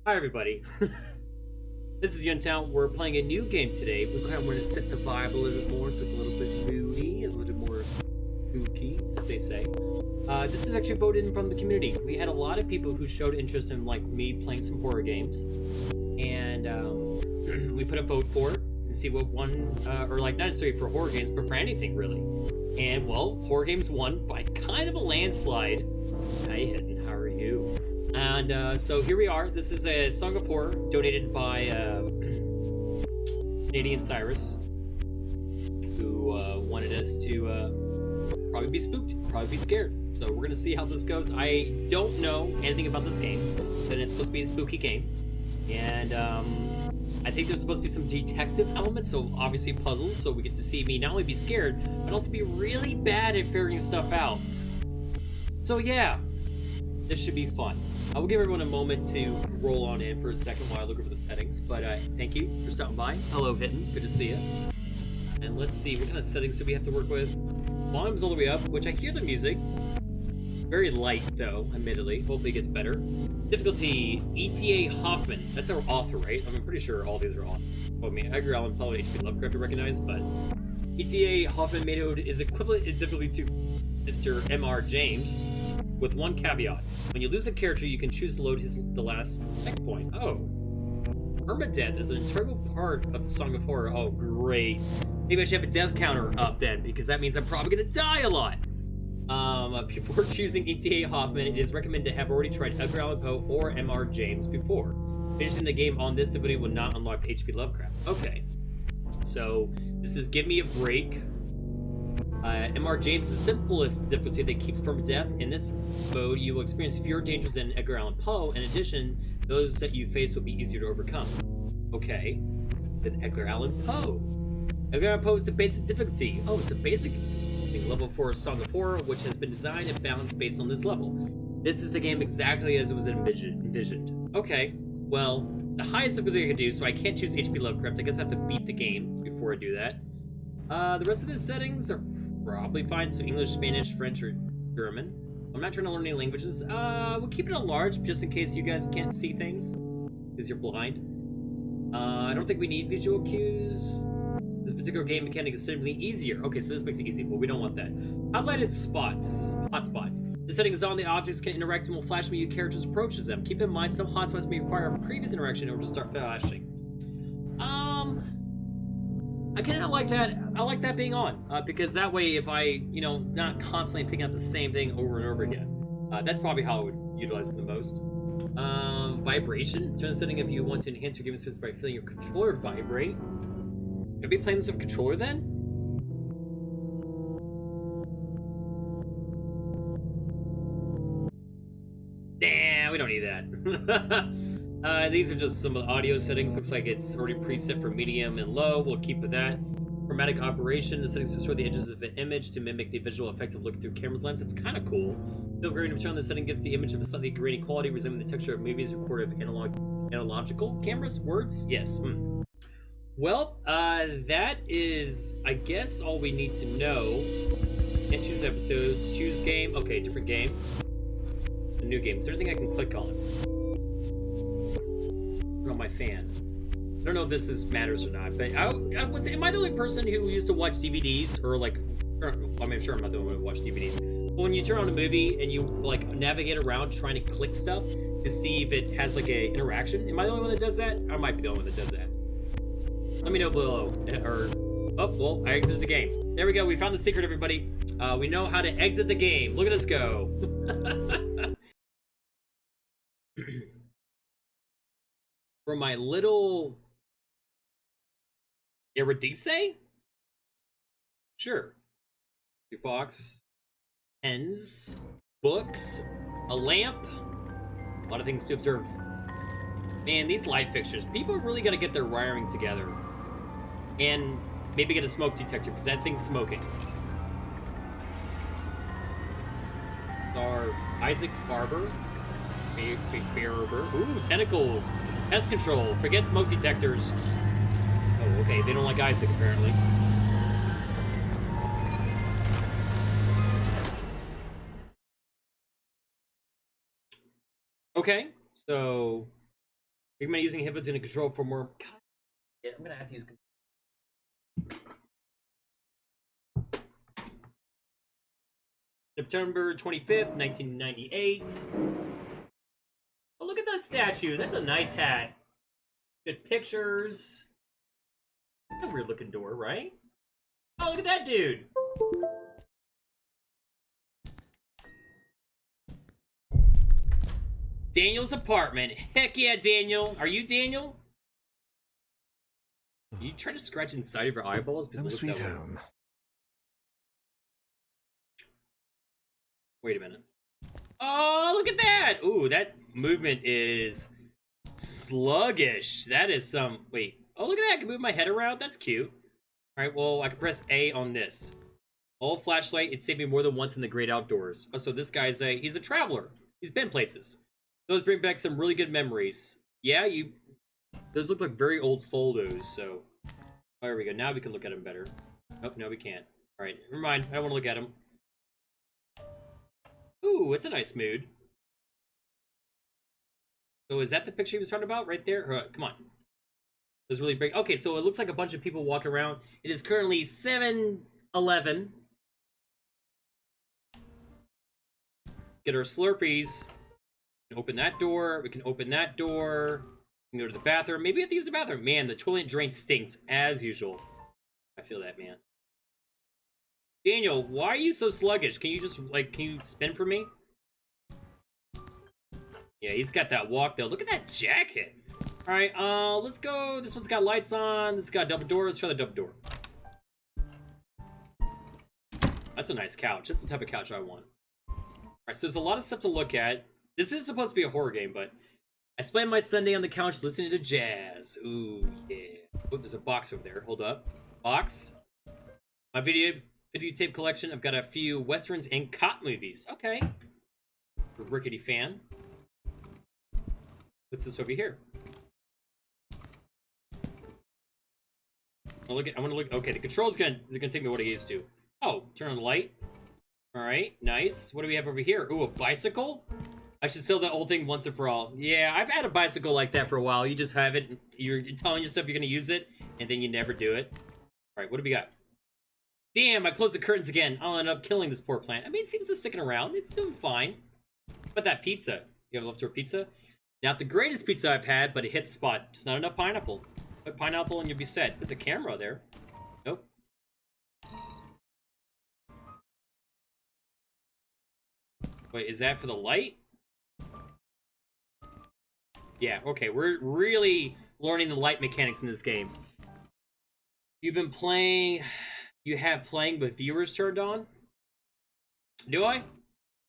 Hi everybody, this is Yuntow. We're playing a new game today. We kind of want to set the vibe a little bit more so it's a little bit moody, a little more spooky, as they say. This is actually voted in from the community. We had a lot of people who showed interest in like me playing some horror games, and we put a vote for it and see what won, or like not necessarily for horror games, but for anything really. And well, horror games won by kind of a landslide. Hi Hidden, how are you? And so here we are. This is a Song of Horror donated by Canadian Cyrus, who wanted us to probably be spooked, probably be scared. So we're gonna see how this goes. I don't know anything about this game, but it's supposed to be a spooky game, and I think there's supposed to be some detective elements, so obviously puzzles, so we get to see me not only be scared, but also be really bad at figuring stuff out. So yeah, this should be fun. I will give everyone a moment to roll on in for a second while I look over the settings, but thank you for stopping by. Hello, Hidden. Good to see you. And let's see, what kind of settings do we have to work with? Volume's all the way up, which I hear the music. Very light, though, admittedly. Hopefully it gets better. Difficulty, E.T.A. Hoffman. That's our author, right? I'm pretty sure all these are authors. Well, I mean, Edgar Allan Poe and H.P. Lovecraft to recognize, but E.T.A. Hoffman made is equivalent in difficulty to Mr. M.R. James, with one caveat. When you lose a character, you can choose to load the last checkpoint. Oh. Permadeath is an integral part of the Song of Horror. Oh, great. Maybe I should have a death counter up then, because that means I'm probably gonna die a lot. Before choosing E.T.A. Hoffman, it is recommended to have already tried Edgar Allan Poe or M.R. James before. Finishing the game on this difficulty will not unlock the H.P. Lovecraft. Okay. So, this is Give Me a Break. M.R. James is the simplest difficulty that keeps permadeath. In this mode, you will experience fewer dangers than Edgar Allan Poe. In addition, those that you face will be easier to overcome. Okay, then Edgar Allan Poe. Edgar Allan Poe is the basic difficulty. Oh, it's a basic difficulty. Level 4 Song of Horror, which has been designed and balanced based on this level. This is the game exactly as it was envisioned. Okay, well, it's the highest difficulty I can do, so I can't choose H.P. Lovecraft. I guess I have to beat the game before I do that. The rest of the settings are probably fine, so English, Spanish, French, or German. I'm not trying to learn any languages. We'll keep it on large, just in case you guys can't see things, because you're blind. I don't think we need visual cues. This particular game mechanic is considerably easier. Okay, so this makes it easy, but we don't want that. Highlighted spots. Hotspots. The setting is on, the objects can interact and will flash when your character approaches them. Keep in mind, some hotspots may require a previous interaction in order to start flashing. I kind of like that. I like that being on, because that way, if I, not constantly picking up the same thing over and over again, that's probably how I would utilize it the most. Vibration. Turn the setting if you want to enhance your game space by feeling your controller vibrate. Should I be playing this with a controller then? Nah, we don't need that. These are just some of the audio settings. Looks like it's already preset for medium and low. We'll keep with that. Chromatic operation. The settings distort the edges of an image to mimic the visual effect of looking through camera's lens. It's kind of cool. Feel grain of tone. The setting gives the image of a slightly grainy quality, resembling the texture of movies recorded of analogical cameras. Words? Yes. Well, that is, I guess, all we need to know. Can't choose episodes. Choose game. Okay, different game. A new game. Is there anything I can click on? On my fan. I don't know if this matters or not, but am I the only person who used to watch DVDs or like? I'm sure I'm not the only one who watched DVDs. But when you turn on a movie and you like navigate around trying to click stuff to see if it has like a interaction, am I the only one that does that? I might be the only one that does that. Let me know below. Or oh well, I exited the game. There we go. We found the secret, everybody. We know how to exit the game. Look at us go. For my little Eurydice? Sure. Box, pens, books, a lamp, a lot of things to observe. Man, these light fixtures, people really gotta get their wiring together. And maybe get a smoke detector, because that thing's smoking. Starve. Isaac Farber. Ooh, tentacles. Pest control. Forget smoke detectors. Oh, okay. They don't like Isaac, apparently. Okay. So Recommend using headphones in a control for more. God, yeah, I'm gonna have to use. September 25th, 1998. Oh, look at that statue. That's a nice hat. Good pictures. That's a weird looking door, right? Oh, look at that dude. Daniel's apartment. Heck yeah, Daniel. Are you Daniel? Are you trying to scratch inside of your eyeballs? Home sweet home. Wait a minute. Oh, look at that! Ooh, that movement is sluggish. That is some... Wait. Oh, look at that. I can move my head around. That's cute. Alright, well, I can press A on this. All flashlight. It saved me more than once in the great outdoors. Oh, so this guy's he's a traveler. He's been places. Those bring back some really good memories. Yeah, those look like very old photos, so... Oh, there we go. Now we can look at them better. Nope, no, we can't. Alright, never mind. I don't want to look at them. Ooh, it's a nice mood. So is that the picture he was talking about right there? Come on. Let's really break. Okay, so it looks like a bunch of people walk around. It is currently 7:11. Get our Slurpees. We can open that door. We can open that door. We can go to the bathroom. Maybe we have to use the bathroom. Man, the toilet drain stinks as usual. I feel that, man. Daniel, why are you so sluggish? Can you just, like, can you spin for me? Yeah, he's got that walk, though. Look at that jacket. All right, let's go. This one's got lights on. This has got double door. Let's try the double door. That's a nice couch. That's the type of couch I want. All right, so there's a lot of stuff to look at. This is supposed to be a horror game, but I spent my Sunday on the couch listening to jazz. Ooh, yeah. Oh, there's a box over there. Hold up. Box. My videotape collection. I've got a few westerns and cop movies. Okay. A rickety fan. What's this over here? I want to look. Okay, the controls they're gonna take me what it is to. Oh, turn on the light. All right, nice. What do we have over here? Ooh, a bicycle. I should sell that old thing once and for all. Yeah, I've had a bicycle like that for a while. You just have it. You're telling yourself you're gonna use it, and then you never do it. All right, what do we got? Damn, I closed the curtains again. I'll end up killing this poor plant. I mean, it seems to be sticking around. It's doing fine. But that pizza. You have leftover pizza? Not the greatest pizza I've had, but it hit the spot. Just not enough pineapple. Put pineapple and you'll be set. There's a camera there. Nope. Wait, is that for the light? Yeah, okay. We're really learning the light mechanics in this game. You've been playing... You have playing with viewers turned on? Do I?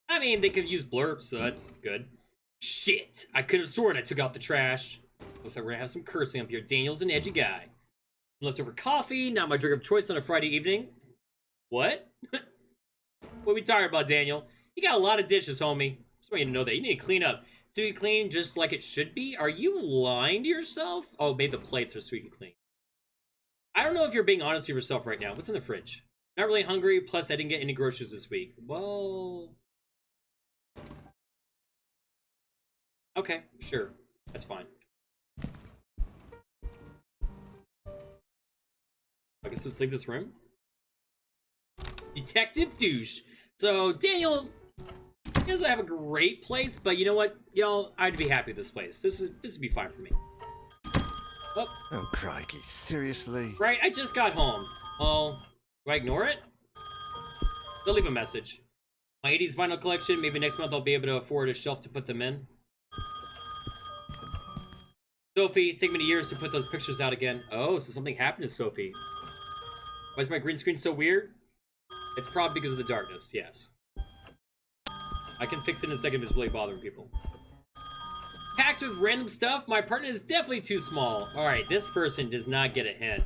I mean, they could use Blerp, so that's good. Shit! I could have sworn I took out the trash. Looks like we're gonna have some cursing up here. Daniel's an edgy guy. Leftover coffee, not my drink of choice on a Friday evening. What? What are we talking about, Daniel? You got a lot of dishes, homie. Just want you to know that. You need to clean up. Squeaky clean just like it should be? Are you lying to yourself? Oh, maybe the plates are squeaky clean. I don't know if you're being honest with yourself right now. What's in the fridge? Not really hungry, plus I didn't get any groceries this week. Well... Okay, sure. That's fine. I guess let's leave this room. Detective Douche. So, Daniel doesn't have a great place, but you know what? Y'all, I'd be happy with this place. This would be fine for me. Oh, crikey. Seriously? Right, I just got home. Oh, do I ignore it? They'll leave a message. My 80s vinyl collection. Maybe next month I'll be able to afford a shelf to put them in. Sophie, it's taken me years to put those pictures out again. Oh, so something happened to Sophie. Why is my green screen so weird? It's probably because of the darkness, yes. I can fix it in a second if it's really bothering people. Packed with random stuff, my apartment is definitely too small. Alright, this person does not get a hint.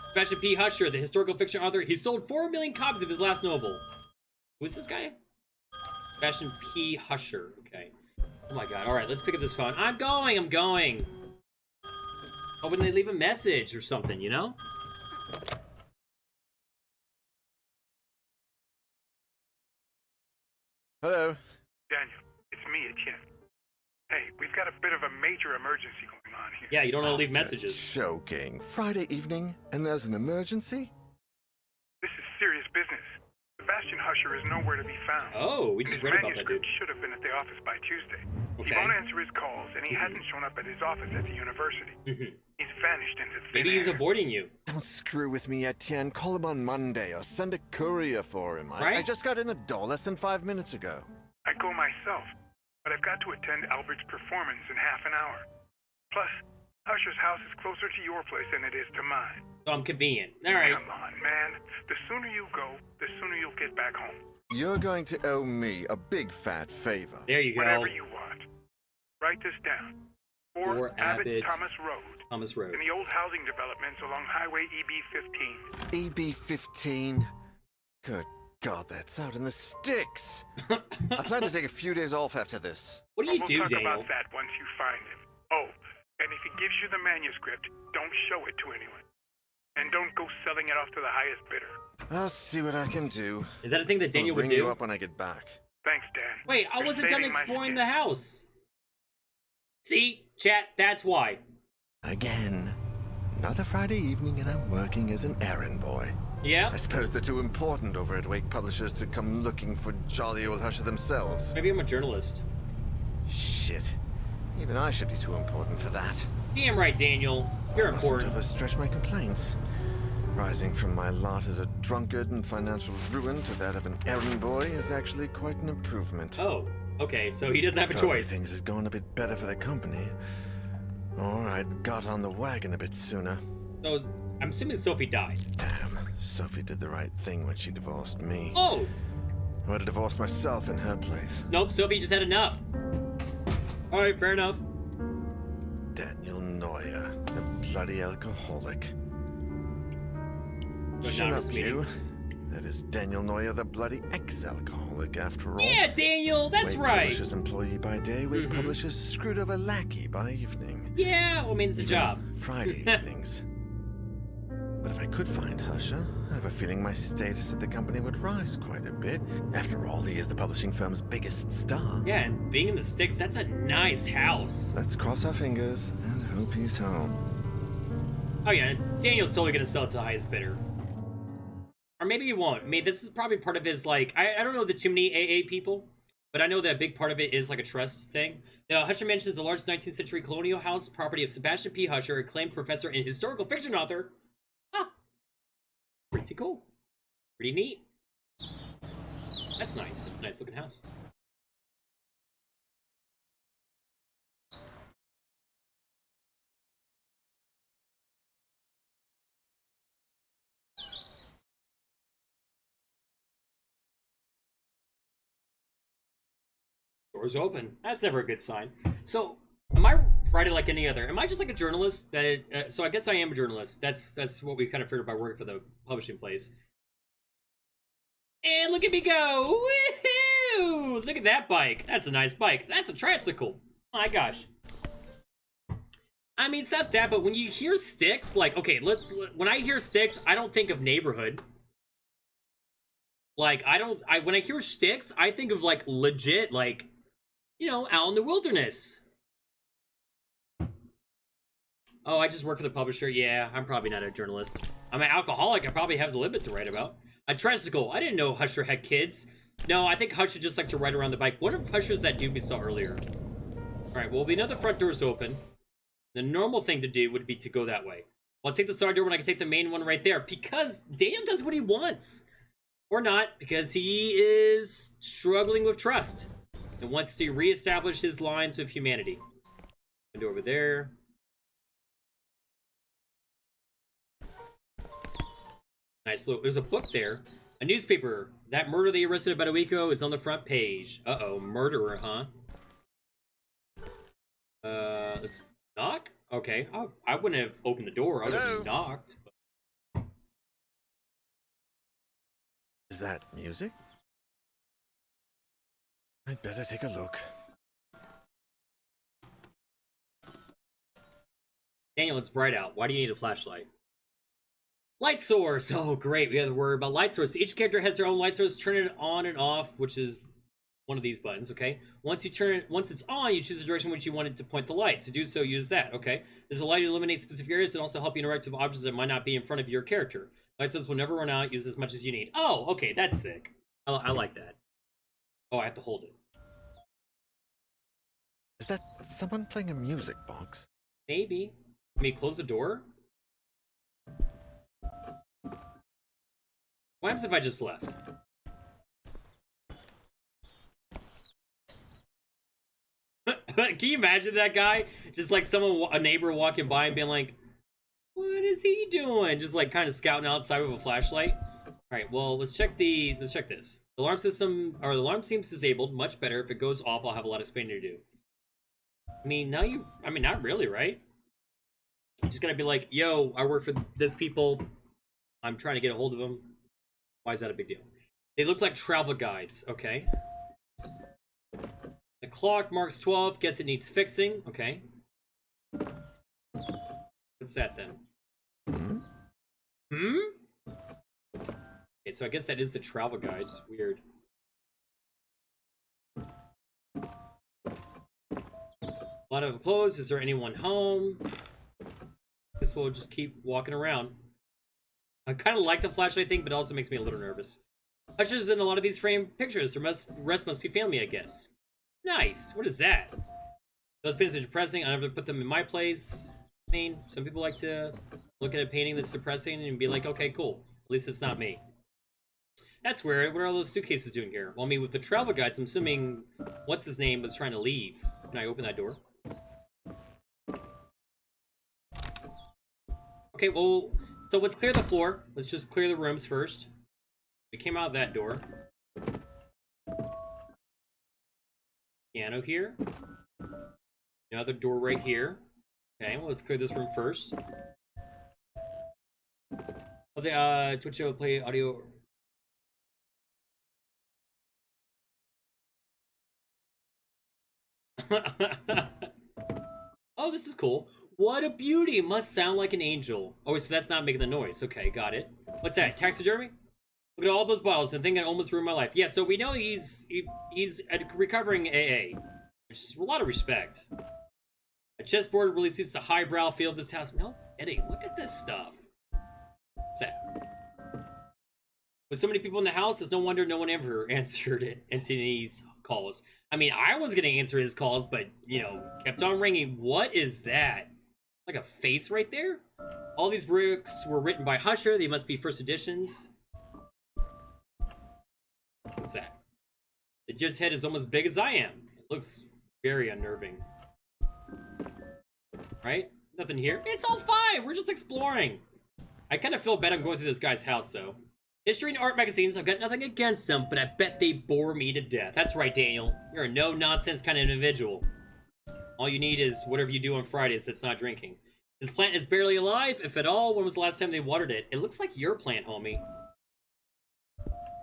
Sebastian P. Husher, the historical fiction author, he sold 4 million copies of his last novel. Who is this guy? Sebastian P. Husher, okay. Oh my god, alright, let's pick up this phone. I'm going! Hoping they leave a message or something, you know? Hello? Daniel, it's me, Etienne. Hey, we've got a bit of a major emergency going on here. Yeah, you don't want to leave You're messages. joking. Friday evening, and there's an emergency? This is serious business. Sebastian Husher is nowhere to be found. Oh, we And just his read about that manuscript dude. should have been at the office by Tuesday. He Okay. won't answer his calls, and he hasn't shown up at his office at the university. He's vanished into thin Maybe he's air. avoiding you. Don't screw with me, Etienne. Call him on Monday or send a courier for him. I Right? just got in the door less than 5 minutes ago. I go myself, but I've got to attend Albert's performance in half an hour. Plus, Husher's house is closer to your place than it is to mine. So I'm convenient. All right. Come on, man. The sooner you go, the sooner you'll get back home. You're going to owe me a big fat favor. There you go. Whatever you want. Write this down. 4 Abbott Thomas Road. Thomas Road. In the old housing developments along Highway EB-15. EB-15. Good God, that's out in the sticks. I plan to take a few days off after this. What do you We'll do, talk Daniel? about that once you find him. Oh, and if he gives you the manuscript, don't show it to anyone. And don't go selling it off to the highest bidder. I'll see what I can do. Is that a thing that Daniel I'll would ring you do? up when I get back. Thanks, Dan. Wait, I You're wasn't done saving my exploring skin. the house. See, chat, that's why. Again. Another Friday evening and I'm working as an errand boy. Yeah? I suppose they're too important over at Wake Publishers to come looking for jolly old Husher themselves. Maybe I'm a journalist. Shit. Even I should be too important for that. Damn right, Daniel. You're I mustn't important. overstretch my complaints. Rising from my lot as a drunkard and financial ruin to that of an errand boy is actually quite an improvement. Oh, okay, so he doesn't have a If only choice. Things had gone a bit better for the company. Or I'd got on the wagon a bit sooner. So, I'm assuming Sophie died. Damn, Sophie did the right thing when she divorced me. Oh! I would have divorced myself in her place. Nope, Sophie just had enough. Alright, fair enough. Daniel Neuer, the bloody alcoholic. But Shut not up, this meeting. you. That is Daniel Neuer, the bloody ex-alcoholic, after all. Yeah, Daniel, that's Wake right. Publishers employee by day, Wake Mhm. Publishers screwed over lackey by evening. Yeah, well, I mean, it's a Even job. Friday evenings. But if I could find Husher, I have a feeling my status at the company would rise quite a bit. After all, he is the publishing firm's biggest star. Yeah, and being in the sticks, that's a nice house. Let's cross our fingers and hope he's home. Oh yeah, Daniel's totally gonna sell it to the highest bidder. Or maybe he won't. I mean, this is probably part of his, like, I don't know the too many AA people, but I know that a big part of it is like a trust thing. The Husher Mansion is a large 19th century colonial house, property of Sebastian P. Husher, acclaimed professor and historical fiction author. Huh. Pretty cool. Pretty neat. That's nice. That's a nice looking house. Doors open. That's never a good sign. So, am I Friday like any other? Am I just like a journalist? That so I guess I am a journalist. That's what we kind of figured by working for the publishing place. And look at me go! Woohoo! Look at that bike. That's a nice bike. That's a tricycle. My gosh. I mean, it's not that, but when you hear sticks, like, okay, when I hear sticks, I don't think of neighborhood. Like, when I hear sticks, I think of, like, legit, like, you know, out in the wilderness. Oh, I just work for the publisher. Yeah, I'm probably not a journalist. I'm an alcoholic. I probably have the limit to write about. A tricycle. I didn't know Husher had kids. No, I think Husher just likes to ride around the bike. One of Husher's that dude we saw earlier. Alright, well, we know the front door's open. The normal thing to do would be to go that way. Well, I'll take the side door when I can take the main one right there. Because Daniel does what he wants. Or not, because he is struggling with trust. And wants to reestablish his lines with humanity. Window over there. Nice little, there's a book there. A newspaper. That murder they arrested about a week ago is on the front page. Uh-oh, murderer, huh? Let's knock? Okay, I wouldn't have opened the door. I would have knocked. Is that music? I'd better take a look. Daniel, it's bright out. Why do you need a flashlight? Light source! Oh, great. We have to worry about light source. Each character has their own light source. Turn it on and off, which is one of these buttons, okay? Once it's on, you choose the direction in which you want it to point the light. To do so, use that, okay? There's a light to illuminate specific areas and also help you interact with objects that might not be in front of your character. Light says will never run out, use as much as you need. Oh, okay, that's sick. I like that. Oh, I have to hold it. Is that someone playing a music box? Maybe. Let me close the door. What happens if I just left? Can you imagine that guy? Just like a neighbor walking by and being like, what is he doing? Just like kind of scouting outside with a flashlight. Alright, well, let's check this. The alarm system, or the alarm seems disabled. Much better. If it goes off, I'll have a lot of explaining to do. I mean, not really, right? You just gotta be like, yo, I work for this people. I'm trying to get a hold of them. Why is that a big deal? They look like travel guides, okay. The clock marks 12. Guess it needs fixing. Okay. What's that then? Hmm? Okay, so I guess that is the travel guides. Weird. A lot of them closed. Is there anyone home? Guess we'll just keep walking around. I kind of like the flashlight thing, but it also makes me a little nervous. Ushers in a lot of these framed pictures. Rest must be family, I guess. Nice. What is that? Those paintings are depressing. I never put them in my place. I mean, some people like to look at a painting that's depressing and be like, okay, cool. At least it's not me. That's weird. What are all those suitcases doing here? Well, I mean, with the travel guides, I'm assuming what's his name was trying to leave. Can I open that door? Okay, well, so let's clear the floor. Let's just clear the rooms first. We came out that door. Piano here. Another door right here. Okay, well, let's clear this room first. Okay, Twitch will play audio. Oh, this is cool. What a beauty! Must sound like an angel. Oh, so that's not making the noise. Okay, got it. What's that? Taxidermy? Look at all those bottles. The thing that almost ruined my life. Yeah, so we know he's a recovering AA, which is a lot of respect. A chessboard really suits the highbrow feel of this house. No kidding. Look at this stuff. What's that? With so many people in the house, it's no wonder no one ever answered Anthony's calls. I mean, I was gonna answer his calls, but you know, kept on ringing. What is that? Like a face right there? All these books were written by Husher. They must be first editions. What's that? The judge's head is almost as big as I am. It looks very unnerving. Right? Nothing here. It's all fine. We're just exploring. I kind of feel bad I'm going through this guy's house, though. History and art magazines, I've got nothing against them, but I bet they bore me to death. That's right, Daniel. You're a no-nonsense kind of individual. All you need is whatever you do on Fridays that's not drinking. This plant is barely alive, if at all. When was the last time they watered it? It looks like your plant, homie.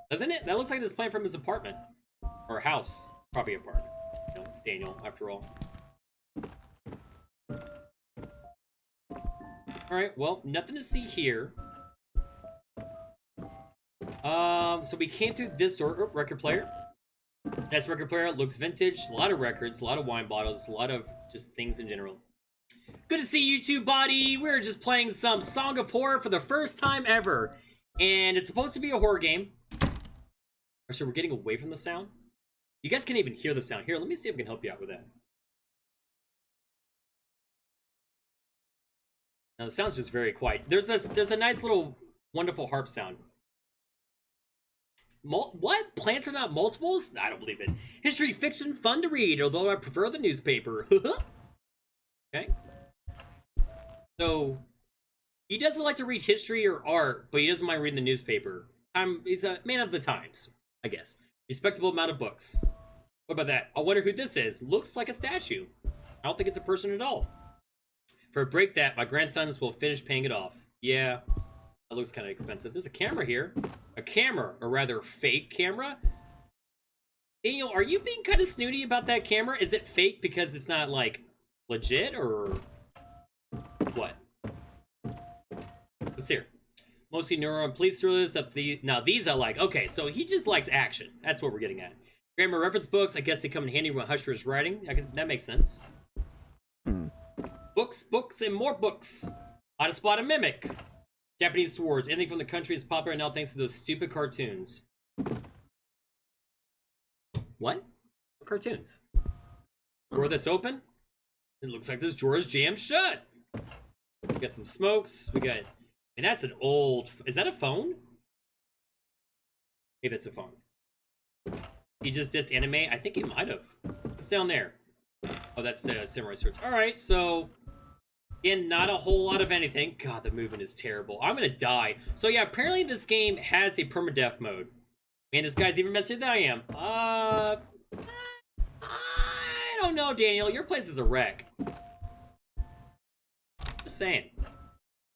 Doesn't it? That looks like this plant from his apartment. Or house. Probably apartment. No, it's Daniel, after all. Alright, well, nothing to see here. So we came through this door. Oh, record player. Nice record player. Looks vintage. A lot of records. A lot of wine bottles. A lot of just things in general. Good to see you too, buddy. We're just playing some Song of Horror for the first time ever. And it's supposed to be a horror game. So we're getting away from the sound. You guys can't even hear the sound. Here, let me see if I can help you out with that. Now the sound's just very quiet. There's a nice little wonderful harp sound. What? Plants are not multiples? I don't believe it. History fiction, fun to read, although I prefer the newspaper. Okay. So, he doesn't like to read history or art, but he doesn't mind reading the newspaper. He's a man of the times, I guess. Respectable amount of books. What about that? I wonder who this is. Looks like a statue. I don't think it's a person at all. For a break that, my grandsons will finish paying it off. Yeah. That looks kind of expensive. There's a camera here. A camera, or rather fake camera. Daniel, are you being kind of snooty about that camera? Is it fake because it's not, like, legit, or what? Let's hear. Mostly neuro and police thrillers. Now these I like. Okay, so he just likes action. That's what we're getting at. Grammar reference books. I guess they come in handy when Husher is writing. That makes sense. Books, books, and more books. How to spot a mimic. Japanese swords. Anything from the country is popular now thanks to those stupid cartoons. What? What cartoons? Door that's open? It looks like this drawer is jammed shut. We got some smokes. We got... And that's an old... Is that a phone? Maybe it's a phone. He just disanimate? I think he might have. What's down there? Oh, that's the samurai swords. Alright, so... Again, not a whole lot of anything. God, the movement is terrible. I'm gonna die. So yeah, apparently this game has a permadeath mode. Man, this guy's even messier than I am. I don't know, Daniel. Your place is a wreck. Just saying.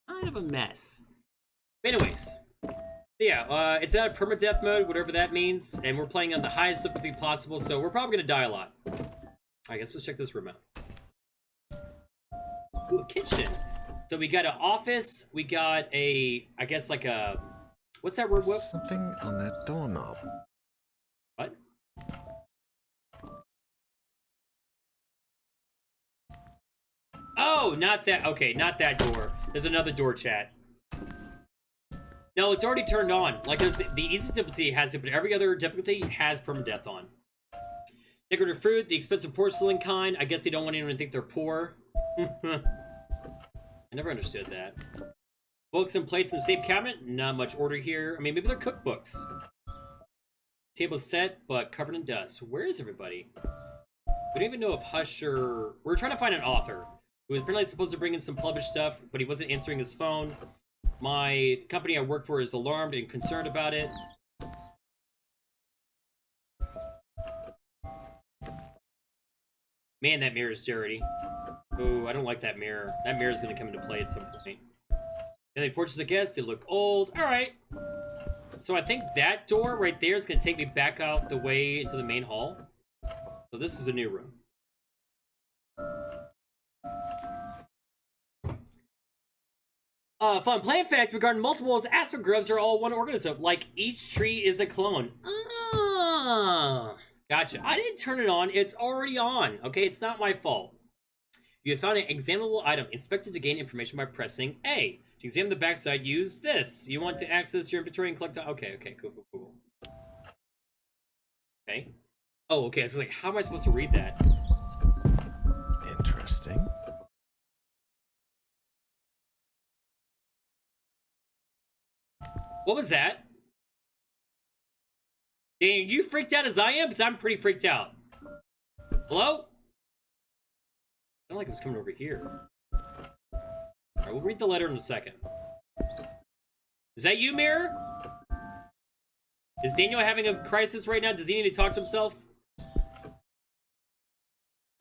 Kind of a mess. But anyways. So yeah, it's at permadeath mode, whatever that means. And we're playing on the highest difficulty possible, so we're probably gonna die a lot. I guess let's check this room out. Ooh, a kitchen. So we got an office. We got a, I guess like a, what's that word? What? Something on that doorknob. What? Oh, not that. Okay, not that door. There's another door, chat. No, it's already turned on. Like, the easy difficulty has it, but every other difficulty has permadeath on. Decorative fruit, the expensive porcelain kind. I guess they don't want anyone to think they're poor. I never understood that. Books and plates in the same cabinet. Not much order here. I mean, maybe they're cookbooks. Table's set, but covered in dust. Where is everybody? We don't even know if Husher... We're trying to find an author who was apparently supposed to bring in some published stuff, but he wasn't answering his phone. My company I work for is alarmed and concerned about it. Man, that mirror is dirty. Ooh, I don't like that mirror. That mirror is going to come into play at some point. And they purchase a guest. They look old. All right. So I think that door right there is going to take me back out the way into the main hall. So this is a new room. Fun play fact regarding multiples aspect grubs are all one organism. Like each tree is a clone. Ah, gotcha. I didn't turn it on. It's already on. Okay, it's not my fault. You have found an examinable item. Inspected to gain information by pressing A. To examine the backside, use this. You want to access your inventory and collect... Okay, cool. Okay. Oh, okay. I was like, how am I supposed to read that? Interesting. What was that? Dang, you freaked out as I am? Because I'm pretty freaked out. Hello? I felt like it was coming over here. Alright, we'll read the letter in a second. Is that you, Mirror? Is Daniel having a crisis right now? Does he need to talk to himself?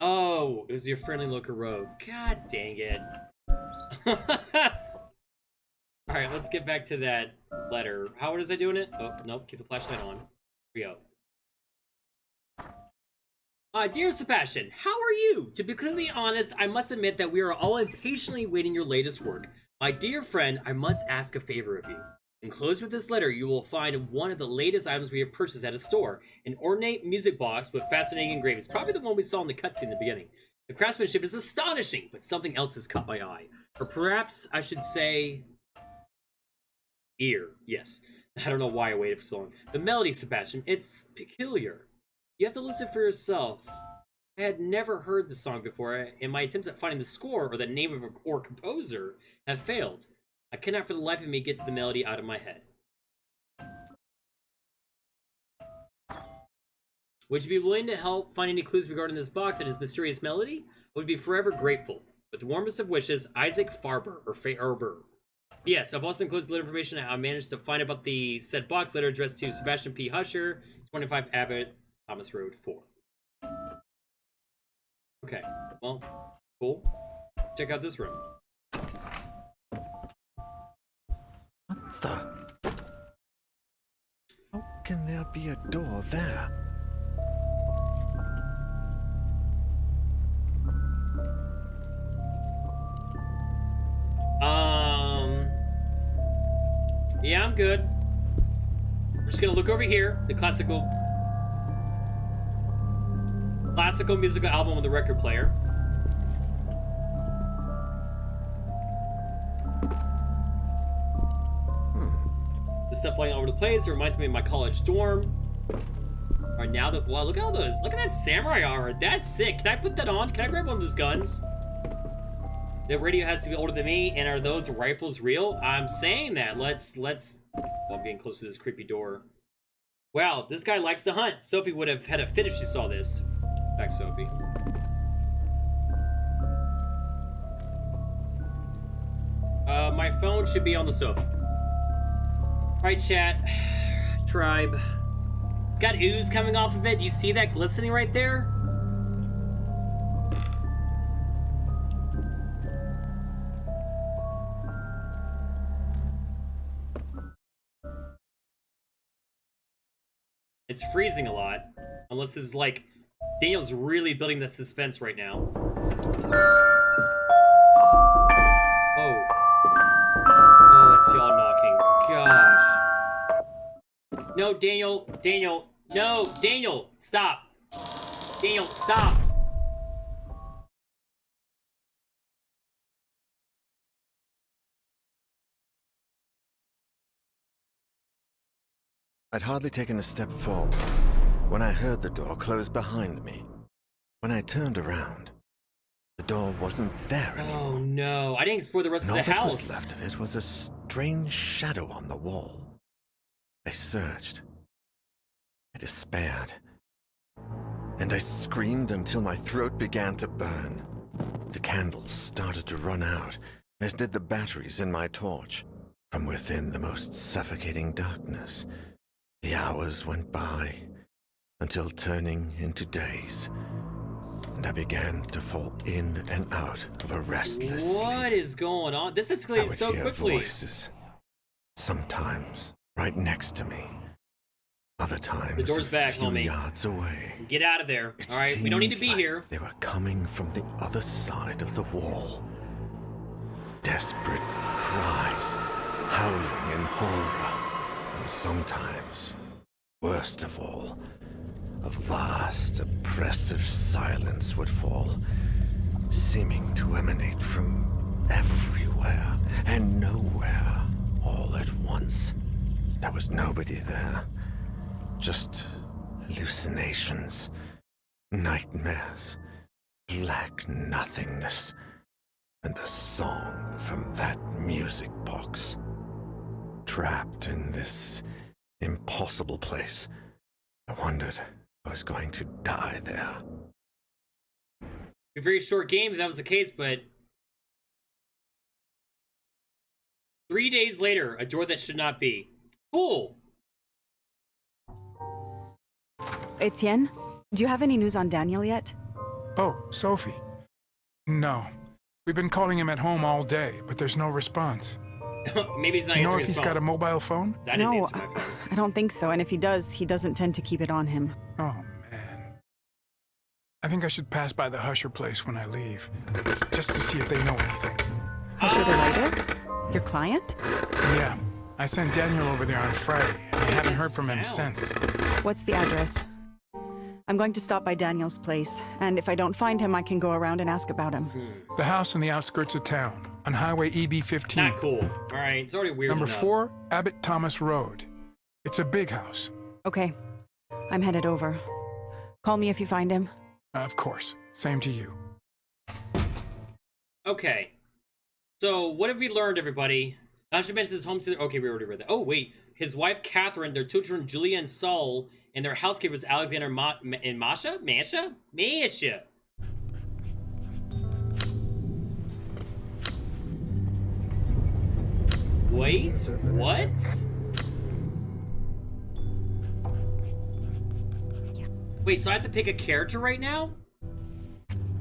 Oh, it was your friendly looker rogue. God dang it. Alright, let's get back to that letter. How was I doing it? Oh, nope, keep the flashlight on. Here we go. Dear Sebastian, how are you? To be completely honest, I must admit that we are all impatiently waiting your latest work. My dear friend, I must ask a favor of you. Enclosed with this letter, you will find one of the latest items we have purchased at a store. An ornate music box with fascinating engravings. Probably the one we saw in the cutscene in the beginning. The craftsmanship is astonishing, but something else has caught my eye. Or perhaps I should say... ear, yes. I don't know why I waited for so long. The melody, Sebastian, it's peculiar. You have to listen for yourself. I had never heard the song before, and my attempts at finding the score or the name of or composer have failed. I cannot for the life of me get the melody out of my head. Would you be willing to help find any clues regarding this box and its mysterious melody? I would be forever grateful. With the warmest of wishes, Isaac Farber, or Farber. Yes, I've also enclosed the information I managed to find about the said box, letter addressed to Sebastian P. Husher, 25 Abbott, Thomas Road 4. Okay, well, cool. Check out this room. What the? How can there be a door there? Yeah, I'm good. We're just gonna look over here. The classical... Classical musical album with a record player. The stuff flying all over the place. It reminds me of my college dorm. Alright, now that, wow, look at all those. Look at that samurai armor. That's sick. Can I put that on? Can I grab one of those guns? The radio has to be older than me, and are those rifles real? I'm saying that. Let's. Oh, I'm getting close to this creepy door. Wow, this guy likes to hunt. Sophie would have had a fit if she saw this. Back, Sophie. My phone should be on the sofa. Alright, chat. Tribe. It's got ooze coming off of it. You see that glistening right there? It's freezing a lot. Unless it's like... Daniel's really building the suspense right now. Oh. Oh, it's y'all knocking. Gosh. No, Daniel. Daniel. No, Daniel. Stop. Daniel, stop. I'd hardly taken a step forward when I heard the door close behind me. When I turned around, the door wasn't there anymore. Oh no, I didn't explore the rest And of the all that house. was left of it was a strange shadow on the wall. I searched. I despaired. And I screamed until my throat began to burn. The candles started to run out, as did the batteries in my torch. From within the most suffocating darkness, the hours went by, until turning into days, and I began to fall in and out of a restless What sleep. is going on? This I escalated would so hear quickly. voices, sometimes right next to me, other times The door's back, a few homie. yards away. Get out of there. It All right, we don't need to seemed be like here. They were coming from the other side of the wall. Desperate cries, howling in horror, and sometimes, worst of all, a vast, oppressive silence would fall, seeming to emanate from everywhere and nowhere all at once. There was nobody there, just hallucinations, nightmares, black nothingness, and the song from that music box. Trapped in this impossible place, I wondered if I was going to die there. A very short game if that was the case, but 3 days later, a door that should not be. Cool. Etienne, do you have any news on Daniel yet? Oh, Sophie. No. We've been calling him at home all day, but there's no response. Maybe he's not You know answering if his he's phone. got a mobile phone? I didn't No, answer my phone. I don't think so. And if he does, he doesn't tend to keep it on him. Oh, man. I think I should pass by the Husher place when I leave, just to see if they know anything. Husher the writer? Your client? Yeah, I sent Daniel over there on Friday, and I haven't that heard from him sound? since. What's the address? I'm going to stop by Daniel's place, and if I don't find him, I can go around and ask about him. The house on the outskirts of town, on Highway EB-15. Not cool. All right, it's already weird Number enough. 4, Abbott Thomas Road. It's a big house. Okay, I'm headed over. Call me if you find him. Of course. Same to you. Okay. So, what have we learned, everybody? I should mention his home to... Okay, we already read that. Oh, wait. His wife, Catherine, their two children, Julia and Saul, and their housekeepers, Alexander and Masha? Masha? Masha! Wait, what? Wait, so I have to pick a character right now?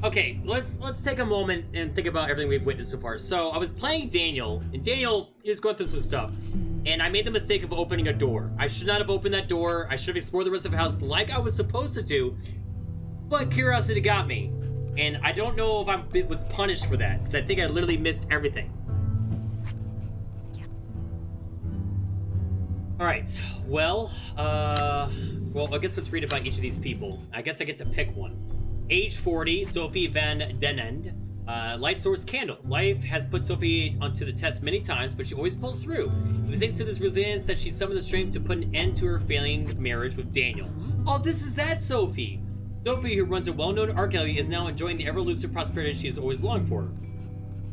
Okay, let's take a moment and think about everything we've witnessed so far. So I was playing Daniel, and Daniel is going through some stuff, and I made the mistake of opening a door. I should not have opened that door. I should have explored the rest of the house like I was supposed to do, but curiosity got me, and I don't know if I was punished for that because I think I literally missed everything. All right, well, I guess let's read about each of these people. I guess I get to pick one. Age 40, Sophie Van Denend. Light source candle. Life has put Sophie onto the test many times, but she always pulls through. It was thanks to this resilience that she summoned the strength to put an end to her failing marriage with Daniel. Oh, this is that Sophie! Sophie, who runs a well-known art gallery, is now enjoying the ever-elusive prosperity she has always longed for.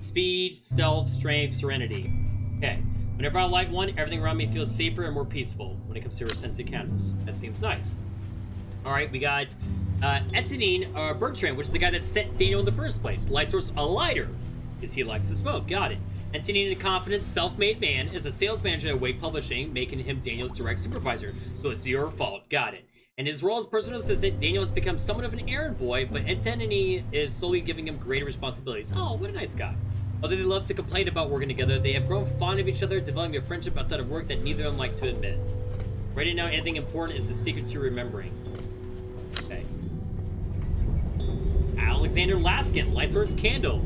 Speed, stealth, strength, serenity. Okay. Whenever I light one, everything around me feels safer and more peaceful when it comes to her scented candles. That seems nice. Alright, we got Etienne Bertrand, which is the guy that sent Daniel in the first place. Light source, a lighter, because he likes to smoke. Got it. Etienne, a confident, self-made man, is a sales manager at Wake Publishing, making him Daniel's direct supervisor. So it's your fault. Got it. In his role as personal assistant, Daniel has become somewhat of an errand boy, but Etienne is slowly giving him greater responsibilities. Oh, what a nice guy. Although they love to complain about working together, they have grown fond of each other, developing a friendship outside of work that neither of them like to admit. Right now, anything important is the secret to remembering. Okay. Alexander Laskin, light source candle.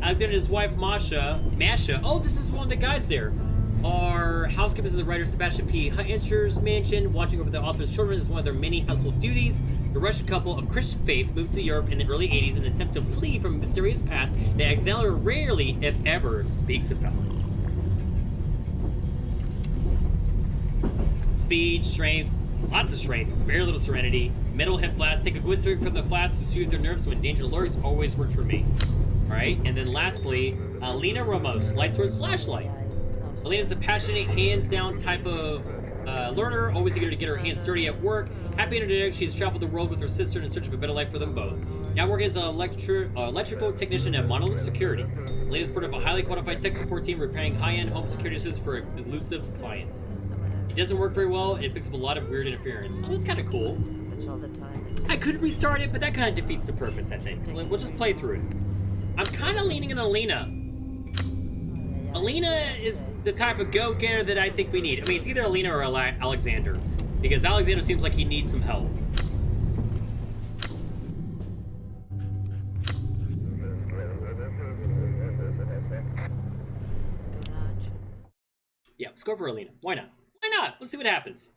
Alexander and his wife Masha. Oh, this is one of the guys there. Are housekeepers of the writer Sebastian P. Hutchinger's mansion. Watching over the author's children is one of their many household duties. The Russian couple of Christian faith moved to Europe in the early 80s in an attempt to flee from a mysterious past that Alexander rarely, if ever, speaks about. Speed, strength, lots of strength, very little serenity. Metal head flask. Take a good swig from the flask to soothe their nerves when danger lurks. Always worked for me. Alright, and then lastly, Lena Ramos, light source flashlight. Elena's a passionate, hands-down type of learner, always eager to get her hands dirty at work. Happy and energetic, she's traveled the world with her sister in search of a better life for them both. Now working as an electrical technician at Monolith Security. Elena's part of a highly qualified tech support team repairing high-end home security systems for elusive clients. It doesn't work very well, and it picks up a lot of weird interference. Oh, that's kind of cool. I could restart it, but that kind of defeats the purpose, I think. We'll just play through it. I'm kind of leaning on Alina. Alina is the type of go-getter that I think we need. I mean, it's either Alina or Alexander, because Alexander seems like he needs some help. Yeah, let's go for Alina. Why not? Why not? Let's see what happens.